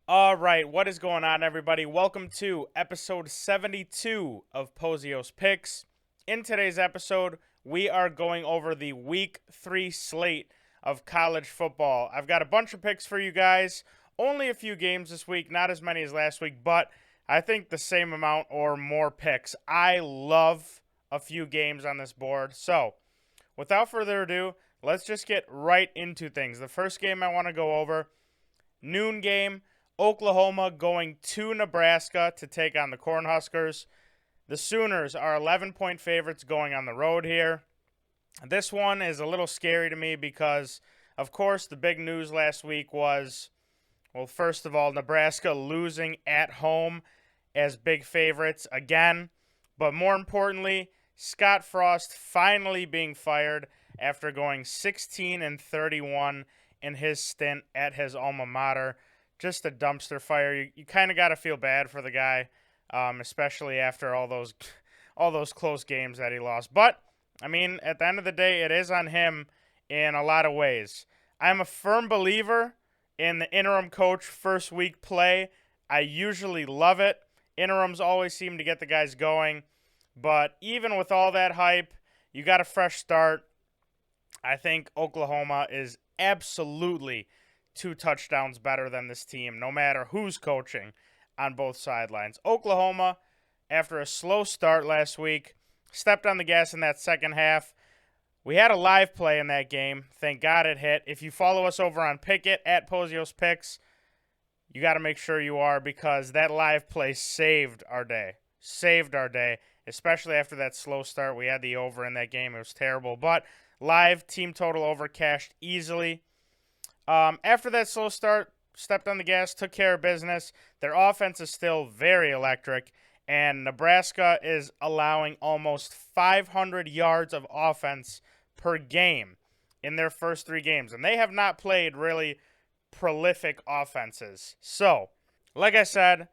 All right, what is going on, everybody? Welcome to episode 72 of Pozios Picks. In today's episode, we are going over the week 3 slate of college football. I've got a bunch of picks for you guys. Only a few games this week, not as many as last week, but I think the same amount or more picks. I love a few games on this board. So, without further ado, let's just get right into things. The first game I want to go over, noon game. Oklahoma going to Nebraska to take on the Cornhuskers. The Sooners are 11-point favorites going on the road here. This one is a little scary to me because, of course, the big news last week was, well, first of all, Nebraska losing at home as big favorites again. But more importantly, Scott Frost finally being fired after going 16-31 in his stint at his alma mater. Just a dumpster fire. You kind of got to feel bad for the guy, especially after all those close games that he lost. But I mean, at the end of the day, it is on him in a lot of ways. I'm a firm believer in the interim coach first week play. I usually love it. Interims always seem to get the guys going. But even with all that hype, you got a fresh start. I think Oklahoma is absolutely 2 touchdowns better than this team, no matter who's coaching on both sidelines. Oklahoma, after a slow start last week, stepped on the gas in that second half. We had a live play in that game. Thank God it hit. If you follow us over on Pickett at Pozios Picks, you got to make sure you are, because that live play saved our day. Saved our day, especially after that slow start. We had the over in that game. It was terrible. But live team total over cashed easily. After that slow start, stepped on the gas, took care of business. Their offense is still very electric, and Nebraska is allowing almost 500 yards of offense per game in their first 3 games, and they have not played really prolific offenses. So, like I said,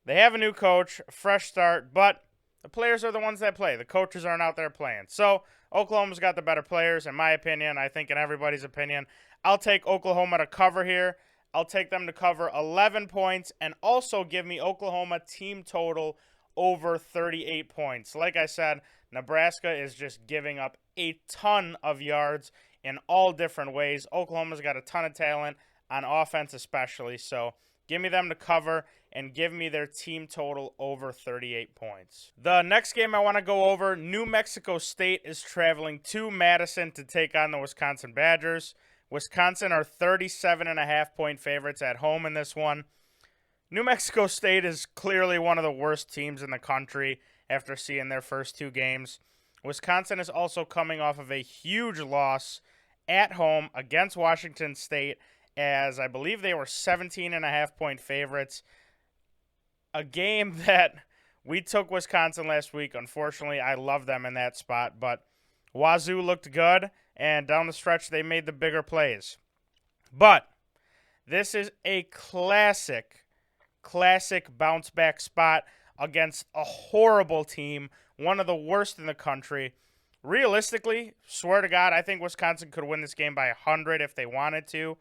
they have a new coach, a fresh start, but the players are the ones that play. The coaches aren't out there playing. So, Oklahoma's got the better players, in my opinion. I think in everybody's opinion. I'll take Oklahoma to cover here. I'll take them to cover 11 points and also give me Oklahoma team total over 38 points. Like I said, Nebraska is just giving up a ton of yards in all different ways. Oklahoma's got a ton of talent on offense especially, so give me them to cover and give me their team total over 38 points. The next game I want to go over, New Mexico State is traveling to Madison to take on the Wisconsin Badgers. Wisconsin are 37.5-point favorites at home in this one. New Mexico State is clearly one of the worst teams in the country after seeing their first 2 games. Wisconsin is also coming off of a huge loss at home against Washington State, as I believe they were 17.5-point favorites. A game that we took Wisconsin last week. Unfortunately, I love them in that spot, but Wazoo looked good, and down the stretch, they made the bigger plays. But this is a classic bounce-back spot against a horrible team, one of the worst in the country. Realistically, swear to God, I think Wisconsin could win this game by 100 if they wanted to.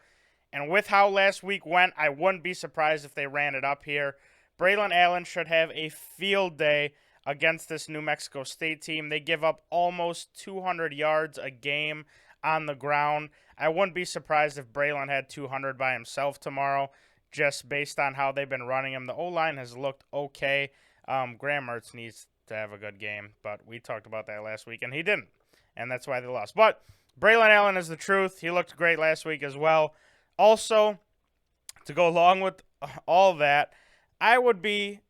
And with how last week went, I wouldn't be surprised if they ran it up here. Braylon Allen should have a field day against this New Mexico State team. They give up almost 200 yards a game on the ground. I wouldn't be surprised if Braylon had 200 by himself tomorrow, just based on how they've been running him. The O-line has looked okay. Graham Mertz needs to have a good game, but we talked about that last week, and he didn't, and that's why they lost. But Braylon Allen is the truth. He looked great last week as well. Also, to go along with all that, I would be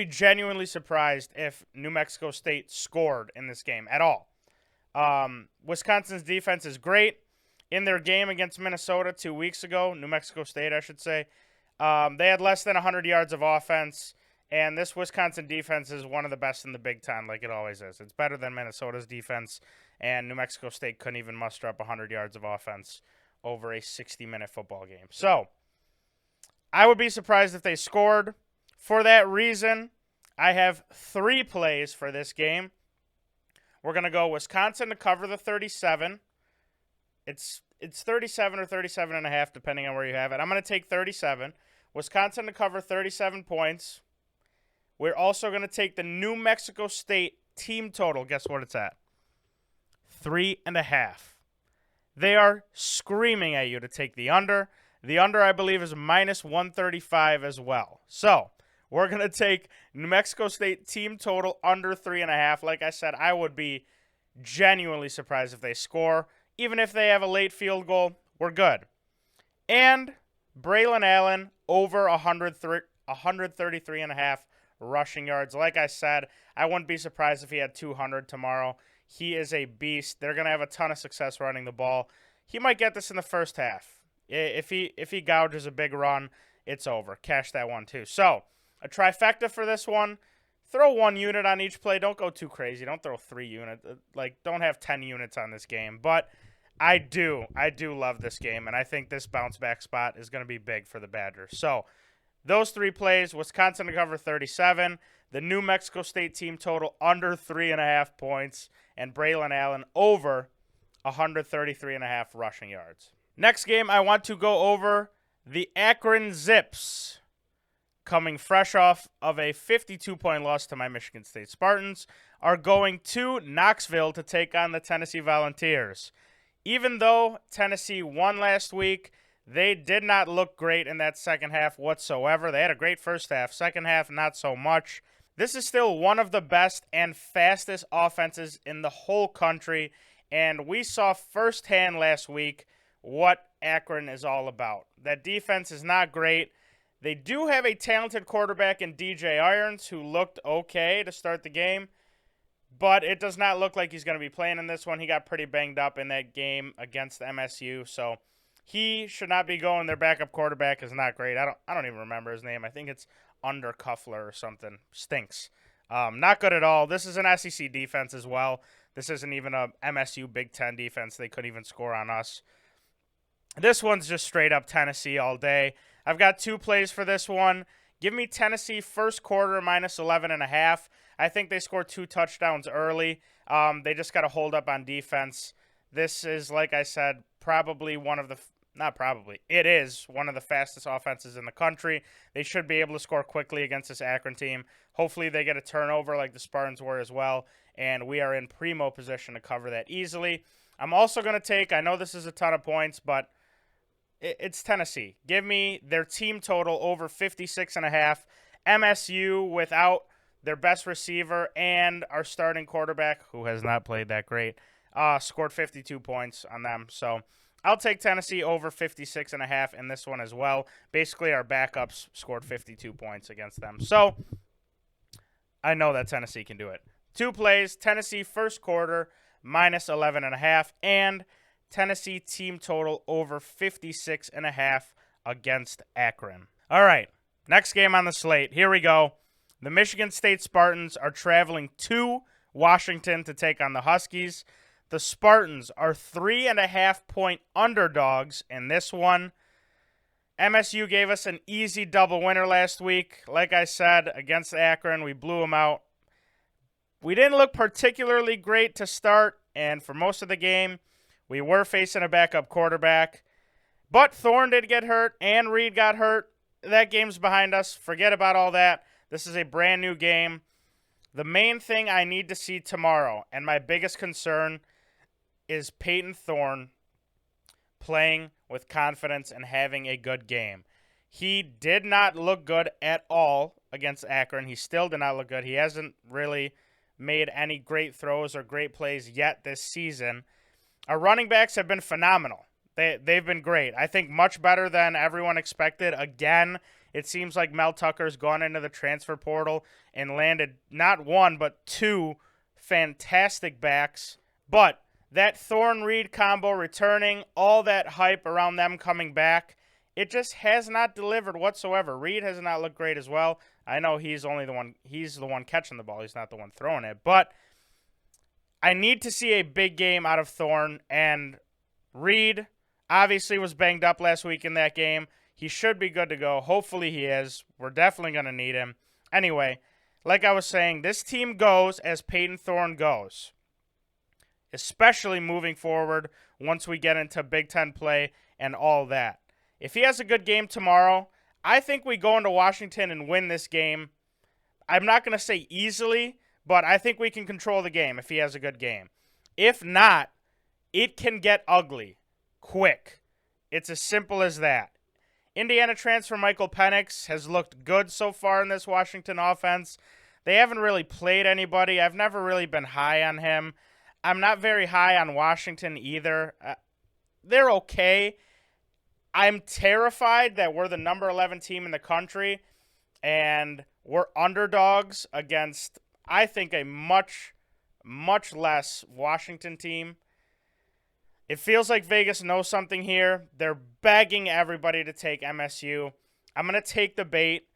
genuinely surprised if New Mexico State scored in this game at all. Wisconsin's defense is great. In their game against Minnesota 2 weeks ago, New Mexico State, I should say, they had less than 100 yards of offense, and this Wisconsin defense is one of the best in the Big Ten, like it always is. It's better than Minnesota's defense, and New Mexico State couldn't even muster up 100 yards of offense over a 60-minute football game. So, I would be surprised if they scored. For that reason, I have 3 plays for this game. We're going to go Wisconsin to cover the 37. It's 37 or 37.5, depending on where you have it. I'm going to take 37. Wisconsin to cover 37 points. We're also going to take the New Mexico State team total. Guess what it's at? 3.5. They are screaming at you to take the under. The under, I believe, is minus 135 as well. So, we're going to take New Mexico State team total under 3.5. Like I said, I would be genuinely surprised if they score. Even if they have a late field goal, we're good. And Braylon Allen over 133.5 rushing yards. Like I said, I wouldn't be surprised if he had 200 tomorrow. He is a beast. They're going to have a ton of success running the ball. He might get this in the first half. If he gouges a big run, it's over. Cash that one too. So, a trifecta for this one. Throw 1 unit on each play. Don't go too crazy. Don't throw 3 units. Don't have 10 units on this game. But I do love this game, and I think this bounce back spot is going to be big for the Badgers. So, those 3 plays, Wisconsin to cover 37, the New Mexico State team total under 3.5 points, and Braylon Allen over 133.5 rushing yards. Next game, I want to go over the Akron Zips, coming fresh off of a 52-point loss to my Michigan State Spartans, are going to Knoxville to take on the Tennessee Volunteers. Even though Tennessee won last week, they did not look great in that second half whatsoever. They had a great first half. Second half, not so much. This is still one of the best and fastest offenses in the whole country, and we saw firsthand last week what Akron is all about. That defense is not great. They do have a talented quarterback in DJ Irons who looked okay to start the game, but it does not look like he's going to be playing in this one. He got pretty banged up in that game against MSU, so he should not be going. Their backup quarterback is not great. I don't even remember his name. I think it's Undercuffler or something. Stinks. Not good at all. This is an SEC defense as well. This isn't even a MSU Big Ten defense. They couldn't even score on us. This one's just straight up Tennessee all day. I've got 2 plays for this one. Give me Tennessee first quarter minus 11.5. I think they scored 2 touchdowns early. They just got to hold up on defense. This is, like I said, probably one of the it is one of the fastest offenses in the country. They should be able to score quickly against this Akron team. Hopefully they get a turnover like the Spartans were as well, and we are in primo position to cover that easily. I'm also going to take, I know this is a ton of points, but it's Tennessee. Give me their team total over 56.5. MSU without their best receiver and our starting quarterback, who has not played that great, scored 52 points on them. So I'll take Tennessee over 56.5 in this one as well. Basically, our backups scored 52 points against them. So I know that Tennessee can do it. 2 plays, Tennessee first quarter minus 11.5, and Tennessee team total over 56.5 against Akron. All right, next game on the slate. Here we go. The Michigan State Spartans are traveling to Washington to take on the Huskies. The Spartans are 3.5-point underdogs in this one. MSU gave us an easy double winner last week. Like I said, against Akron, we blew them out. We didn't look particularly great to start, and for most of the game, we were facing a backup quarterback. But Thorne did get hurt, and Reed got hurt. That game's behind us. Forget about all that. This is a brand new game. The main thing I need to see tomorrow, and my biggest concern, is Peyton Thorne playing with confidence and having a good game. He did not look good at all against Akron. He still did not look good. He hasn't really made any great throws or great plays yet this season. Our running backs have been phenomenal. They've been great. I think much better than everyone expected. Again, it seems like Mel Tucker's gone into the transfer portal and landed not 1 but 2 fantastic backs. But that Thorne-Reed combo returning, all that hype around them coming back, it just has not delivered whatsoever. Reed has not looked great as well. I know he's the one catching the ball. He's not the one throwing it. But I need to see a big game out of Thorne, and Reed obviously was banged up last week in that game. He should be good to go. Hopefully he is. We're definitely going to need him. Anyway, like I was saying, this team goes as Peyton Thorne goes, especially moving forward once we get into Big Ten play and all that. If he has a good game tomorrow, I think we go into Washington and win this game. I'm not going to say easily, but I think we can control the game if he has a good game. If not, it can get ugly quick. It's as simple as that. Indiana transfer Michael Penix has looked good so far in this Washington offense. They haven't really played anybody. I've never really been high on him. I'm not very high on Washington either. They're okay. I'm terrified that we're the number 11 team in the country and we're underdogs against, I think, a much, much less Washington team. It feels like Vegas knows something here. They're begging everybody to take MSU. I'm going to take the bait.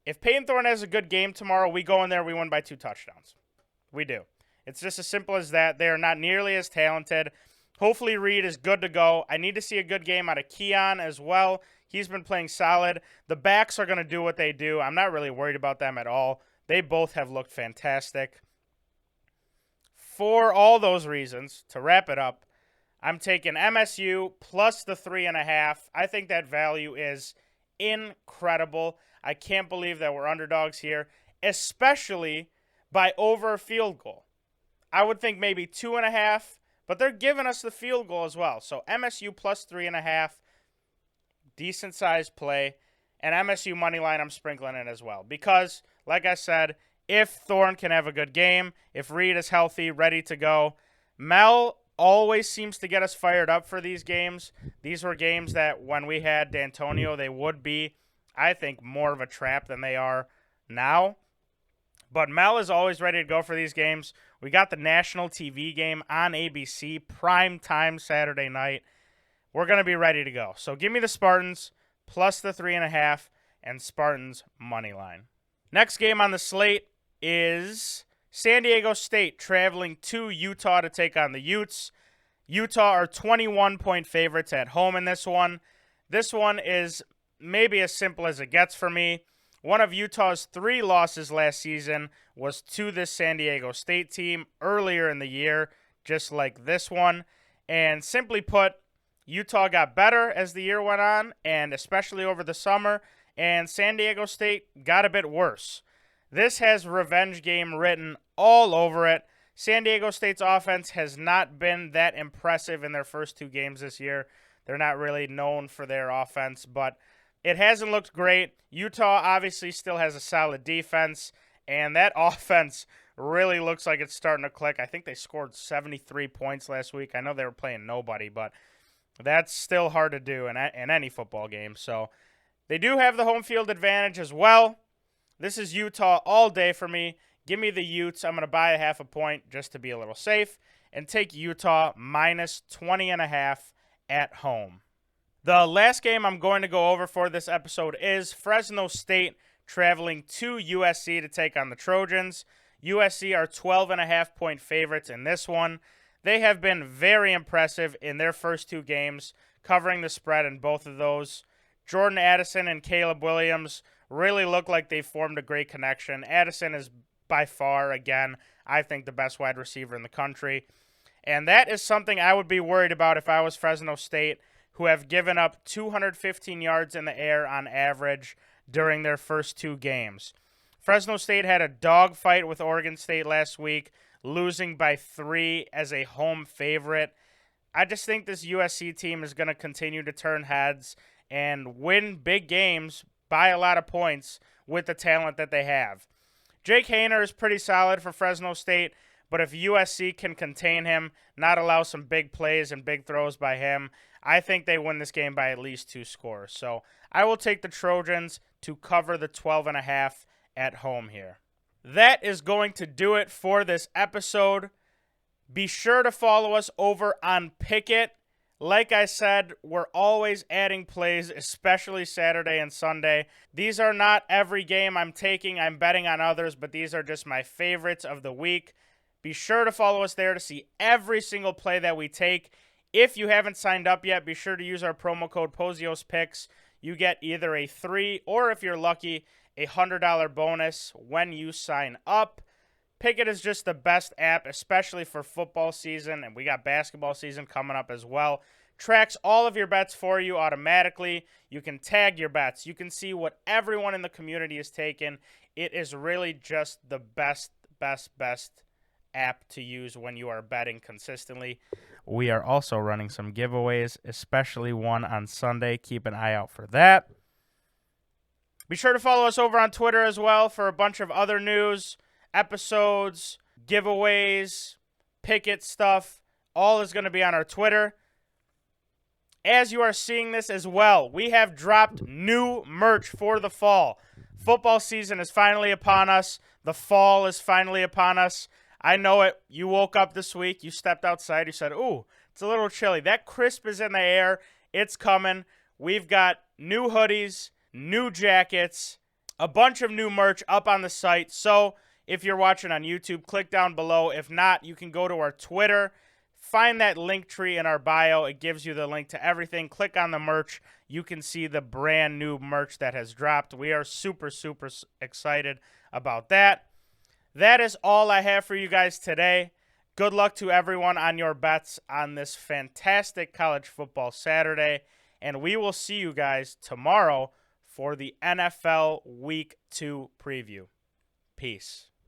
If Peyton Thorne has a good game tomorrow, we go in there, we win by 2 touchdowns. We do. It's just as simple as that. They are not nearly as talented. Hopefully Reed is good to go. I need to see a good game out of Keon as well. He's been playing solid. The backs are going to do what they do. I'm not really worried about them at all. They both have looked fantastic. For all those reasons, to wrap it up, I'm taking MSU plus the 3.5. I think that value is incredible. I can't believe that we're underdogs here, especially by over a field goal. I would think maybe 2.5, but they're giving us the field goal as well. So MSU plus 3.5, decent sized play, and MSU money line I'm sprinkling in as well. Because, like I said, if Thorne can have a good game, if Reed is healthy, ready to go, Mel always seems to get us fired up for these games. These were games that when we had D'Antonio, they would be, I think, more of a trap than they are now. But Mel is always ready to go for these games. We got the national TV game on ABC, prime time Saturday night. We're going to be ready to go. So give me the Spartans plus the 3.5 and Spartans money line. Next game on the slate is San Diego State traveling to Utah to take on the Utes. Utah are 21-point favorites at home in this one. This one is maybe as simple as it gets for me. One of Utah's 3 losses last season was to this San Diego State team earlier in the year, just like this one. And simply put, Utah got better as the year went on, and especially over the summer, and San Diego State got a bit worse. This has revenge game written all over it. San Diego State's offense has not been that impressive in their first 2 games this year. They're not really known for their offense, but it hasn't looked great. Utah obviously still has a solid defense, and that offense really looks like it's starting to click. I think they scored 73 points last week. I know they were playing nobody, but that's still hard to do in any football game. So they do have the home field advantage as well. This is Utah all day for me. Give me the Utes. I'm going to buy a 0.5 point just to be a little safe and take Utah minus 20.5 at home. The last game I'm going to go over for this episode is Fresno State traveling to USC to take on the Trojans. USC are 12.5-point favorites in this one. They have been very impressive in their first 2 games, covering the spread in both of those. Jordan Addison and Caleb Williams really look like they formed a great connection. Addison is by far, again, I think the best wide receiver in the country. And that is something I would be worried about if I was Fresno State, who have given up 215 yards in the air on average during their first 2 games. Fresno State had a dogfight with Oregon State last week, losing by 3 as a home favorite. I just think this USC team is going to continue to turn heads and win big games by a lot of points with the talent that they have. Jake Haener is pretty solid for Fresno State, but if USC can contain him, not allow some big plays and big throws by him, I think they win this game by at least 2 scores. So I will take the Trojans to cover the 12.5 at home here. That is going to do it for this episode. Be sure to follow us over on Pickett. Like I said, we're always adding plays, especially Saturday and Sunday. These are not every game I'm taking. I'm betting on others, but these are just my favorites of the week. Be sure to follow us there to see every single play that we take. If you haven't signed up yet, be sure to use our promo code Pozios Picks. You get either a 3 or, if you're lucky, a $100 bonus when you sign up. Pickett is just the best app, especially for football season, and we got basketball season coming up as well. tracks all of your bets for you automatically. You can tag your bets. You can see what everyone in the community is taking. It is really just the best app to use when you are betting consistently. We are also running some giveaways, especially one on Sunday. Keep an eye out for that. Be sure to follow us over on Twitter as well for a bunch of other news, episodes, giveaways, picket stuff. All is going to be on our Twitter. As you are seeing this as well, we have dropped new merch for the fall. Football season is finally upon us. The fall is finally upon us. I know it. You woke up this week. You stepped outside. You said, ooh, it's a little chilly. That crisp is in the air. It's coming. We've got new hoodies, new jackets, a bunch of new merch up on the site. So if you're watching on YouTube, click down below. If not, you can go to our Twitter. Find that link tree in our bio. It gives you the link to everything. Click on the merch. You can see the brand new merch that has dropped. We are super excited about that. That is all I have for you guys today. Good luck to everyone on your bets on this fantastic college football Saturday. And we will see you guys tomorrow for the NFL Week 2 preview. Peace.